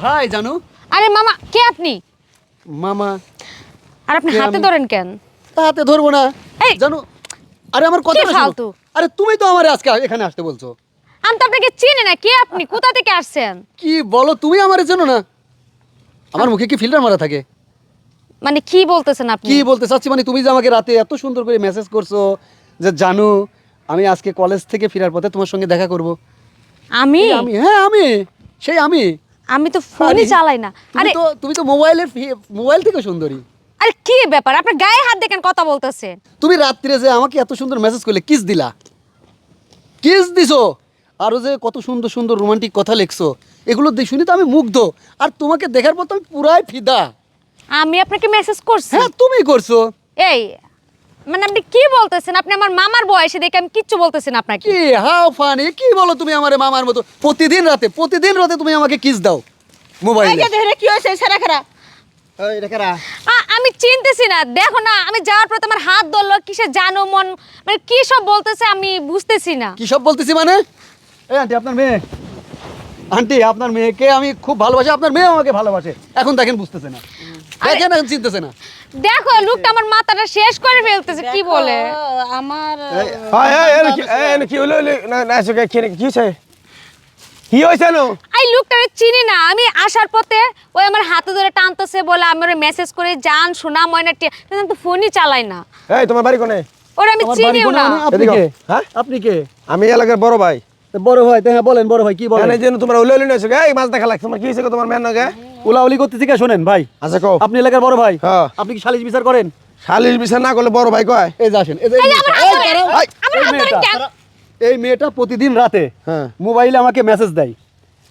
High জানু। আরে মামা কে আপনি? মামা। আর আপনি হাতে ধরেন কেন? হাতে ধরবো না এই জানু। আরে আমার কথা ফালতু। আরে তুমি তো আমারে আজকে এখানে আসতে বলছো। আমি তো আপনাকে চিনি না, কে আপনি, কোথা থেকে আসছেন? কি বলো তুমি আমারে চেনো না? আমার মুখে কি ফিল্টার মারা থাকে? মানে কি বলতেছেন আপনি? কি বলতে চাচ্ছি মানে তুমি যে আমাকে রাতে এত সুন্দর করে মেসেজ করছো যে জানু আমি আজকে কলেজ থেকে ফেরার পথে তোমার সঙ্গে দেখা করব। আমি আমি হ্যাঁ আমি সেই আমি তো ফোনই চালাই না। আরে তুমি তো মোবাইল থেকে সুন্দরী। আরে কি ব্যাপার, আপনার গায়ে হাত দেখেন কথা বলতেছেন? তুমি রাত্রে যে আমাকে এত সুন্দর মেসেজ করলে, কিস দিলা, কিস দিছো, আরো যে কত সুন্দর সুন্দর রোমান্টিক কথা লিখছো, এগুলো শুনি তো আমি মুগ্ধ। আর তোমাকে দেখার পর তো আমি পুরাই ফিদা। আমি আপনাকে মেসেজ করছি? হ্যাঁ তুমি করছো। এই মানে আপনি কি বলতেছেন? আপনি আমার মামার বয়সে দেখে আমি কিচ্ছু বলতেছেন আপনাকে। কি হাউ ফানি, কি বলো তুমি আমারে মামার মতো? প্রতিদিন রাতে তুমি আমাকে কিস দাও মোবাইলে। এই যে দেখে কি হইছে সারা খারা? এই রেখারা আমি চিনতেছি না, দেখো না আমি যাওয়ার পর তোমার হাত ধরলো, কিসে জানো মন, মানে কি সব বলতেছে আমি বুঝতেছি না। কি সব বলতেছি মানে? এই আন্টি আপনার মেয়ে, আন্টি আপনার মেয়েকে আমি খুব ভালোবাসি, আপনার মেয়ে আমাকে ভালোবাসে। এখন দেখেন বুঝতেছে না, দেখেন এখন চিনতেছে না। দেখো লোকটা আমার মাথাটা শেষ করে ফেলতেছে, কি বলে আমার কি হলো না কি হয়েছে? কি হয়েছে? এই লোকটারে চিনি না আমি। আসার পথে ওই আমার হাতে ধরে টানতেছে, বলে আমি ওরে মেসেজ করে জান শোনা ময়না আমি তো ফোনই চালাই না। এই তোমার বাড়ি কোনে? ওরে আমি আমার বাড়ি চিনিও কোনে না। মানে? আপনি কে? হ্যাঁ আপনি কে? আমি এলাকার বড় ভাই। বড় ভাই তাই হ্যাঁ বলেন বড় ভাই কি বলেন? এই যে তোমরা উলাউলি নইছো এই মাছ দেখা লাগছে, তোমার কি হয়েছে তোমার মেয়ের নাকি? উলাউলি করতেছি কে? শোনেন ভাই, আচ্ছা কও। আপনি এলাকার বড় ভাই, হ্যাঁ। আপনি কি সালিশ বিচার করেন? শালিশ বিচার না করলে বড় ভাই কয়? এই যে আসেন, এই যে এই যে আমার হাত ধরে, আমার হাত ধরে কেন? এই মেয়েটা প্রতিদিন রাতে হ্যাঁ মোবাইলে আমাকে মেসেজ দেয়।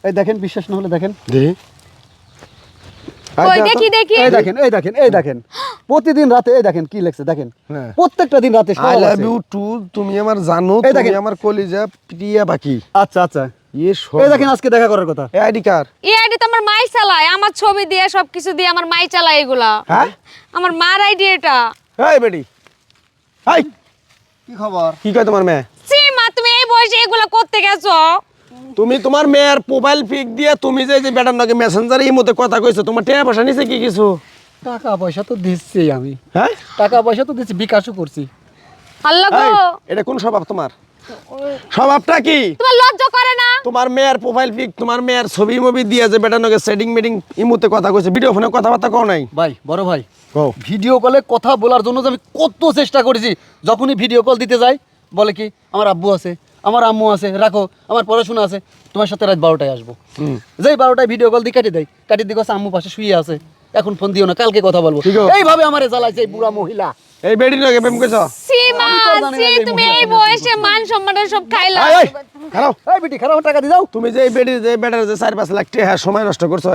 এই দেখেন, বিশ্বাস না হলে দেখেন, দেখি ওই দেখি দেখি এই দেখেন এই দেখেন এই দেখেন, প্রতিদিন রাতে এই দেখেন কি লেখছে দেখেন, হ্যাঁ। প্রত্যেকটা দিন রাতে আই লাভ ইউ টু, তুমি আমার জানো, এই তুমি দেখেন। আমার কলিজা প্রিয়া বাকি। আচ্ছা আচ্ছা, সব এই দেখেন আজকে দেখা করার কথা। এই আইডি কার? এই আইডি তো আমার মাই চালায়, আমার ছবি দিয়ে সবকিছু দিয়ে আমার মাই চালায় এগুলা। হ্যাঁ আমার মার আইডি এটা। এই বেডি হাই, কি খবর? কি কয় তোমার মেয়ে? সি মা, তুমি এই বয়সে এগুলা করতে গেছো? তুমি তোমার মেয়ের প্রোফাইল পিক দিয়ে তুমি যে বেটার নাকি মেসেঞ্জারে এই মতে কথা কইছো, তোমার টাকা পয়সা নিছে কি কিছু? টাকা পয়সা তো দিচ্ছি আমি, হ্যাঁ টাকা পয়সা তো দিচ্ছি, বিকাশও করছি। আল্লাহ গো, এই, এটা কোন স্বভাব তোমার? স্বভাবটা কি? তোমার লজ্জা করে না? তোমার মেয়ের প্রোফাইল পিক, তোমার মেয়ের ছবি মুভি দিয়ে যে বেটার নাকি সেটিং মিটিং ইমুতে কথা কইছে, ভিডিও ফোনে কথাবার্তা কও নাই? ভাই বড় ভাই, কও। ভিডিও কলে কথা বলার জন্য যে আমি কত চেষ্টা করেছি, যখনই ভিডিও কল দিতে যাই বলে কি আমার আব্বু আছে, আমার আম্মু আছে, রাখো আমার পড়াশোনা আছে, তোমার সাথে রাত 12টায় আসবো। যেই 12টায় ভিডিও কল দিয়ে কাটিয়ে দেয়, কাটিয়ে দিকে আম্মু পাশে শুয়ে আছে, এখন ফোন দিও না, কালকে কথা বলবো। ঠিক আছে। এইভাবে আমারে জ্বালাইছে এই বুড়া মহিলা। এই বেডি নাকি প্রেম কইছো? সি মা, আমি তো জানি না সি এই তুমি মহিলা এই বয়সে মান সম্মানের সব খাইলা। এই এই খারাও। এই বেটি খারাপ, টাকা দিয়ে দাও। তুমি যে এই বেডি যে বেটার যে 4-5 লাখ টাকা সময় নষ্ট করছো,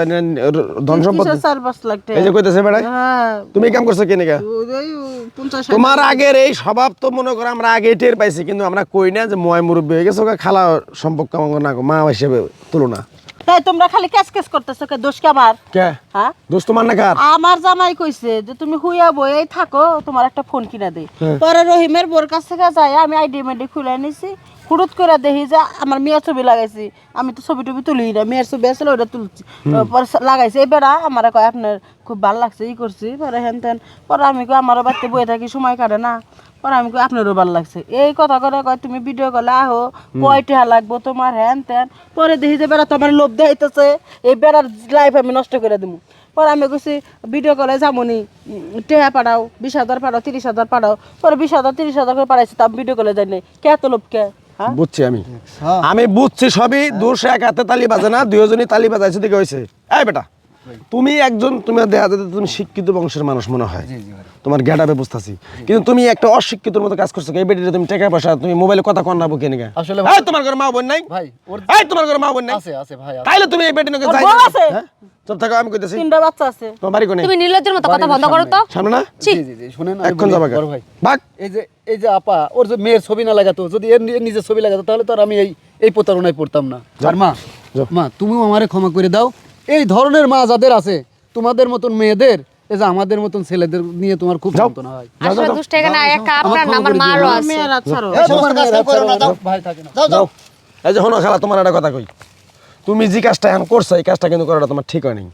ধন সম্পদ কিসের 4-5 লাখ টাকা? এই যে কইতেছে বেড়াই, হ্যাঁ তুমি এই কাম করছো কেন কে? ওই 50 তোমার আগের এই স্বভাব তো মনে করো আমরা আগে টের পাইছি, কিন্তু আমরা কই না যে ময় মুরব্বী হয়ে গেছো, খালা সম্পর্ক আমার না মা হিসেবে তুলনা। তাই তোমরা খালি ক্যাচ ক্যাচ করতেছো, কে দোষ কি আমার? কে হ্যাঁ দোস্ত তোমার না কার? আমার জামাই কইছে যে তুমি হুইয়া বই থাকো, তোমার একটা ফোন কিনা দেই। হ্যাঁ। পরে রহিমের বোর কাছ থেকে যাই আমি আইডি মেডি খুলে নিছি, হুড়ুত করে দেখি যে আমার মেয়ের ছবি লাগাইছি। আমি তো ছবি টবি তুলি না, মেয়ের ছবি আসলে ওটা তুলছি, পরে লাগাইছি। এই বেড়া আমার কয় আপনার খুব ভালো লাগছে, ই করছি, পরে হেন তেন। পরে আমি কই আমারও বাড়িতে বয়ে থাকি, সময় কাটে না। পরে আমি কই আপনারও ভালো লাগছে, এই কথা করে কয় তুমি ভিডিও কলে আহো, কয় টাকা লাগবো তোমার, হেন তেন। পরে দেখি যে বেড়া তোমার লোভ দেখাইতেছে, এই বেড়ার লাইফ আমি নষ্ট করে দেবো। পরে আমি কইছি ভিডিও কলে যামনি, টেহা পাঠাও, 20,000 পাঠাও, 30,000 পাঠাও। পরে 20,000 30,000 করে পাঠাইছি, তা আমি ভিডিও কলে যাই নাই। কে এত লোভ কে? হ্যাঁ বুঝছি আমি বুঝছি সবই। দোষ এক হাতে তালি বাজে না, দুইজনই তালি বাজাইছে দিকে হয়েছে। এই বেটা তুমি একজন, তুমি দেখা যায় তুমি শিক্ষিত বংশের মানুষ মনে হয়, তোমার জ্ঞাটা বুঝতেছি, কিন্তু তুমি একটা অশিক্ষিতর মতো কাজ করছো। এই বেটিটা তুমি টাকা পয়সা, তুমি মোবাইলে কথা কন না বুকে নিকে। আসলে এই তোমার ঘরে মা বোন নাই? ভাই ওর এই তোমার ঘরে মা বোন নাই? আছে আছে ভাই আছে। তাইলে তুমি এই বেটি নাকি ওর যাই বউ আছে? তোর থাকো, আমি কইতেছি 3টা বাচ্চা আছে। তোমার বাড়ি কোনে? তুমি নির্লজ্জের মতো কথা বন্ধ করো তো। সামনে না? ছি। জি জি জি শুনেন, আমি এখন বলি, যাবা বড় ভাই ভাগ। এই যে আপা ওর যে মেয়ের ছবি না লাগাতো, যদি এর নিজের ছবি লাগাতো, তাহলে তো আর আমি এই প্রতারণায় পড়তাম না। আর মা, যাও। মা তুমিও আমারে ক্ষমা করে দাও। এই ধরনের মা যাদের আছে, তোমাদের মতন মেয়েদের, এই যে আমাদের মতন ছেলেদের নিয়ে তোমার খুব যন্ত্রণা হয়। আসলে দুষ্ট এখানে একা আপনার না, আমার মারও আছে। মেয়েরা ছাড়ো। এই সমস্ত কাজ কেউ করো না, যাও ভাই থাকে না, যাও যাও। এই যে হনো খালা, তোমার একটা কথা কই, তুমি যে কাজটা এখন করছো এই কাজটা কিন্তু করাটা তোমার ঠিক হয়নি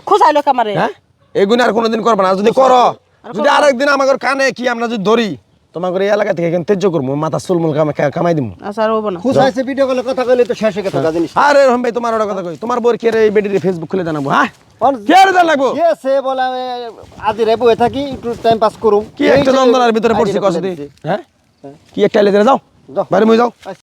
খোঁজাইলো কামারে হ্যাঁ এগুলো আর কোনোদিন করবে না যদি করো যদি আরেকদিন আমাদের কানে কি আমরা যদি ধরি তোমাকে এই এলাকা থেকে এখানে তেজ্য করবো মাথা চুলমুল কামাই দিব আচ্ছা আর হবো না খুশাইছে ভিডিও কলে কথা কইলে তো শেষে কথা জিনিস আরে রহম ভাই তোমার ওটা কথা কই তোমার বউর কে রে এই বেডির ফেসবুক খুলে জানাবো হ্যাঁ কে রে জান লাগবো কে সে বলে আমি আজ রে বসে থাকি একটু টাইম পাস করুম কি একটা দ্বন্দ্বের ভিতরে পড়ছি কষ্ট হ্যাঁ কি একটা এলে যাও যাও। বাইরে মই যাও